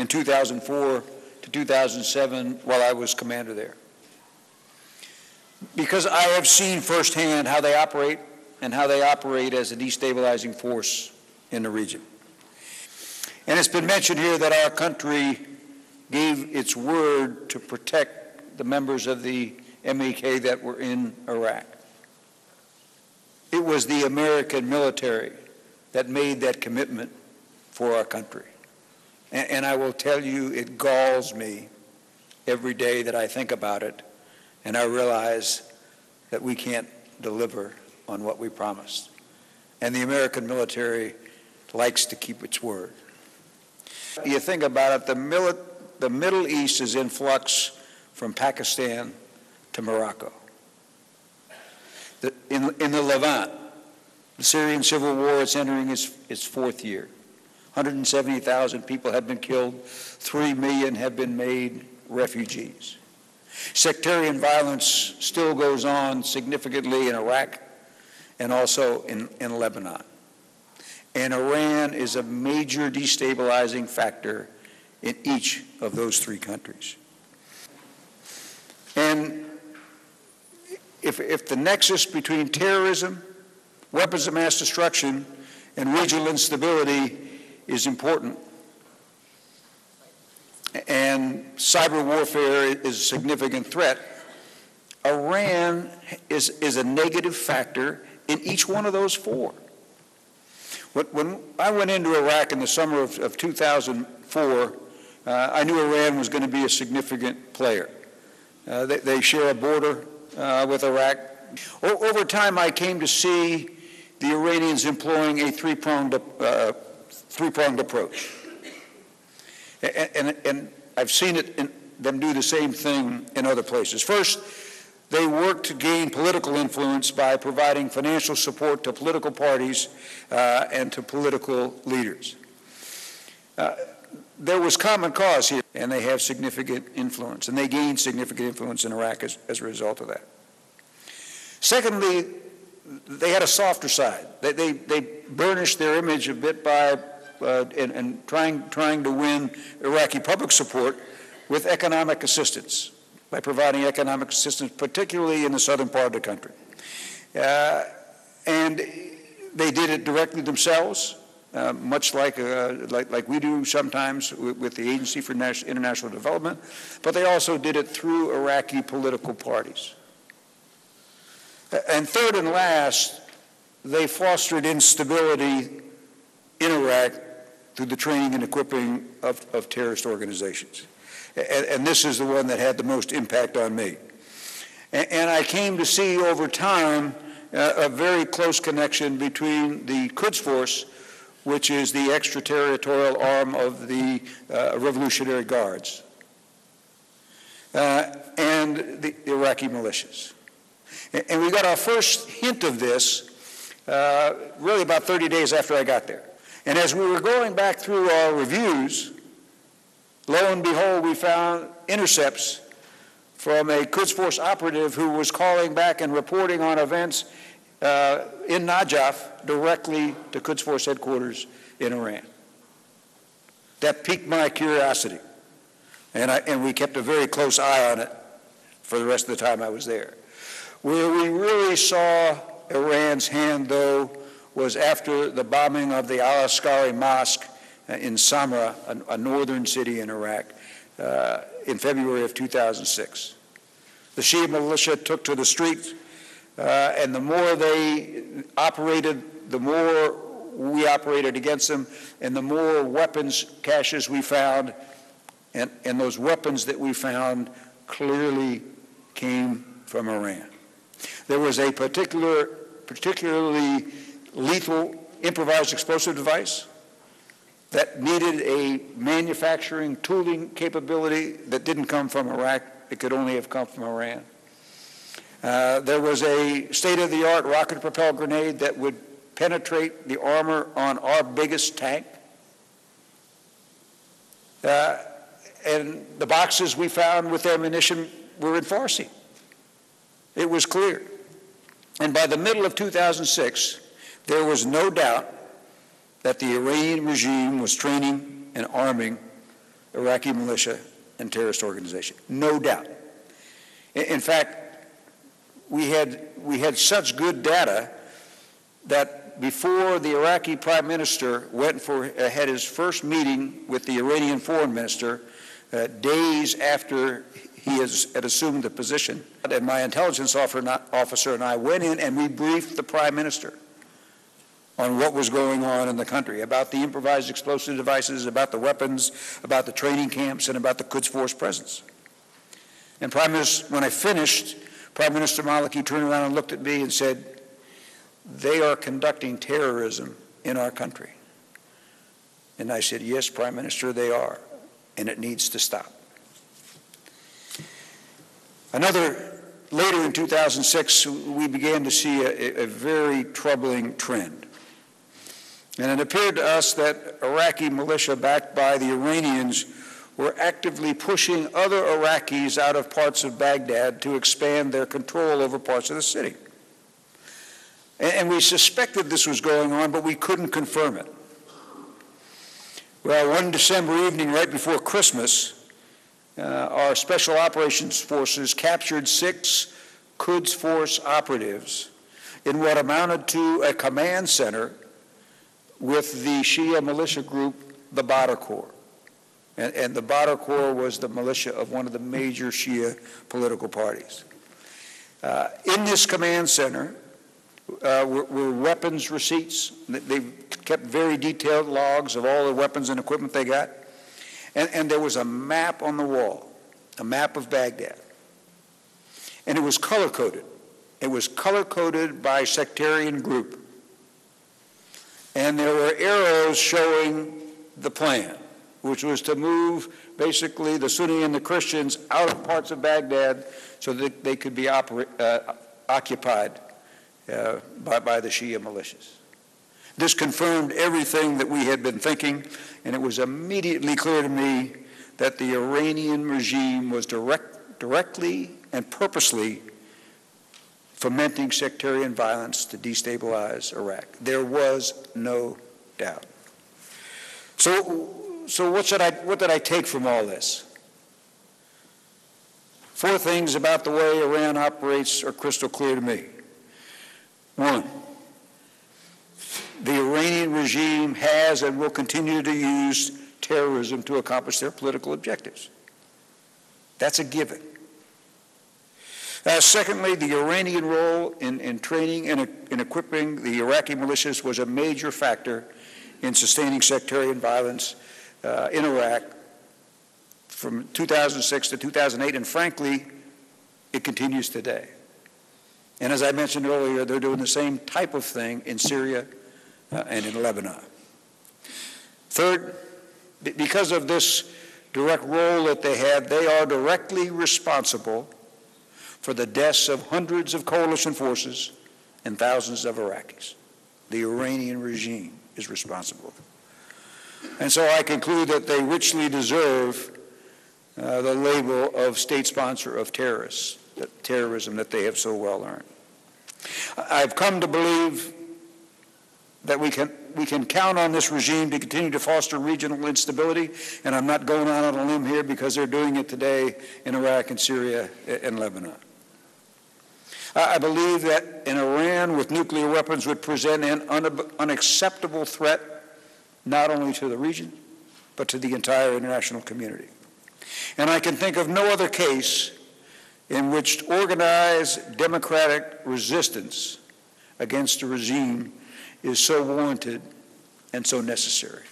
from 2004 to 2007 while I was commander there. Because I have seen firsthand how they operate and how they operate as a destabilizing force in the region. And it's been mentioned here that our country gave its word to protect the members of the MEK that were in Iraq. It was the American military that made that commitment for our country. And I will tell you, it galls me every day that I think about it, and I realize that we can't deliver on what we promised. And the American military likes to keep its word. You think about it, the Middle East is in flux from Pakistan to Morocco. In the Levant, the Syrian civil war is entering its fourth year. 170,000 people have been killed. 3 million have been made refugees. Sectarian violence still goes on significantly in Iraq and also in Lebanon. And Iran is a major destabilizing factor in each of those three countries. And if the nexus between terrorism, weapons of mass destruction, and regional instability is important, and cyber warfare is a significant threat, Iran is a negative factor in each one of those four. When I went into Iraq in the summer of 2004, I knew Iran was going to be a significant player. They share a border with Iraq. Over time, I came to see the Iranians employing a three-pronged approach. And I've seen them do the same thing in other places. First, they work to gain political influence by providing financial support to political parties and to political leaders. There was common cause here, and they have significant influence, and they gained significant influence in Iraq as a result of that. Secondly, they had a softer side. They burnished their image a bit by and trying to win Iraqi public support with economic assistance, by providing economic assistance, particularly in the southern part of the country. And they did it directly themselves, much like we do sometimes with the Agency for International Development, but they also did it through Iraqi political parties. And third and last, they fostered instability in Iraq through the training and equipping of terrorist organizations. And this is the one that had the most impact on me. And I came to see over time a very close connection between the Quds Force, which is the extraterritorial arm of the Revolutionary Guards, and the Iraqi militias. And we got our first hint of this really about 30 days after I got there. And as we were going back through our reviews, lo and behold, we found intercepts from a Quds Force operative who was calling back and reporting on events in Najaf directly to Quds Force headquarters in Iran. That piqued my curiosity, and we kept a very close eye on it for the rest of the time I was there. Where we really saw Iran's hand, though, was after the bombing of the Al-Askari Mosque in Samra, a northern city in Iraq, in February of 2006. The Shia militia took to the streets, and the more they operated, the more we operated against them, and the more weapons caches we found, and those weapons that we found clearly came from Iran. There was a particularly lethal improvised explosive device that needed a manufacturing tooling capability that didn't come from Iraq. It could only have come from Iran. There was a state-of-the-art rocket-propelled grenade that would penetrate the armor on our biggest tank. And the boxes we found with ammunition were in Farsi. It was clear. And by the middle of 2006, there was no doubt that the Iranian regime was training and arming Iraqi militia and terrorist organization, no doubt. In fact, we had such good data that before the Iraqi prime minister had his first meeting with the Iranian foreign minister, days after he had assumed the position, and my intelligence officer and I went in and we briefed the prime minister on what was going on in the country, about the improvised explosive devices, about the weapons, about the training camps, and about the Quds Force presence. And when I finished, Prime Minister Maliki turned around and looked at me and said, "They are conducting terrorism in our country." And I said, "Yes, Prime Minister, they are, and it needs to stop." Later in 2006, we began to see a very troubling trend. And it appeared to us that Iraqi militia backed by the Iranians were actively pushing other Iraqis out of parts of Baghdad to expand their control over parts of the city. And we suspected this was going on, but we couldn't confirm it. Well, one December evening right before Christmas, our Special Operations Forces captured 6 Quds Force operatives in what amounted to a command center with the Shia militia group, the Badr Corps. And the Badr Corps was the militia of one of the major Shia political parties. In this command center were weapons receipts. They kept very detailed logs of all the weapons and equipment they got. And there was a map on the wall, a map of Baghdad. And it was color-coded. It was color-coded by sectarian group. And there were arrows showing the plan, which was to move basically the Sunni and the Christians out of parts of Baghdad so that they could be occupied by the Shia militias. This confirmed everything that we had been thinking, and it was immediately clear to me that the Iranian regime was directly and purposely fomenting sectarian violence to destabilize Iraq. There was no doubt. So what did I take from all this? 4 things about the way Iran operates are crystal clear to me. 1, the Iranian regime has and will continue to use terrorism to accomplish their political objectives. That's a given. Secondly, the Iranian role in training and in equipping the Iraqi militias was a major factor in sustaining sectarian violence in Iraq from 2006 to 2008, and frankly, it continues today. And as I mentioned earlier, they're doing the same type of thing in Syria and in Lebanon. Third, because of this direct role that they have, they are directly responsible for the deaths of hundreds of coalition forces and thousands of Iraqis. The Iranian regime is responsible. And so I conclude that they richly deserve the label of state sponsor of terrorism that they have so well earned. I've come to believe that we can count on this regime to continue to foster regional instability, and I'm not going out on a limb here because they're doing it today in Iraq and Syria and Lebanon. I believe that an Iran with nuclear weapons would present an unacceptable threat not only to the region, but to the entire international community. And I can think of no other case in which organized democratic resistance against a regime is so warranted and so necessary.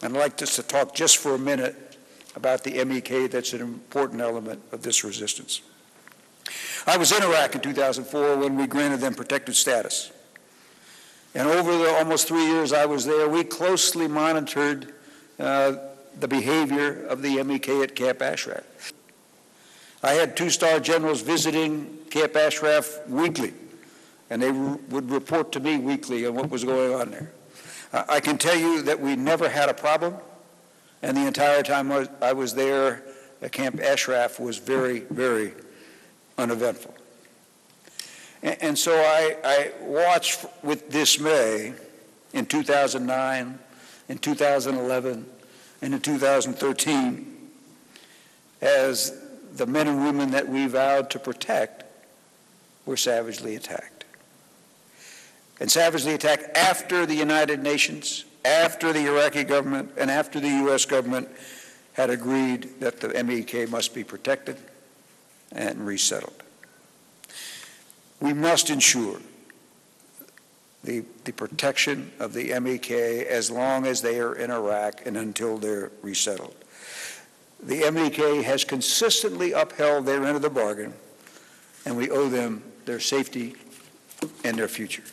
And I'd like to talk just for a minute about the MEK that's an important element of this resistance. I was in Iraq in 2004 when we granted them protected status. And over the almost 3 years I was there, we closely monitored the behavior of the MEK at Camp Ashraf. I had 2-star generals visiting Camp Ashraf weekly, and they would report to me weekly on what was going on there. I can tell you that we never had a problem, and the entire time I was there, Camp Ashraf was very, very uneventful. And so I watched with dismay in 2009, in 2011, and in 2013 as the men and women that we vowed to protect were savagely attacked. And savagely attacked after the United Nations, after the Iraqi government, and after the U.S. government had agreed that the MEK must be protected and resettled. We must ensure the protection of the MEK as long as they are in Iraq and until they're resettled. The MEK has consistently upheld their end of the bargain, and we owe them their safety and their future.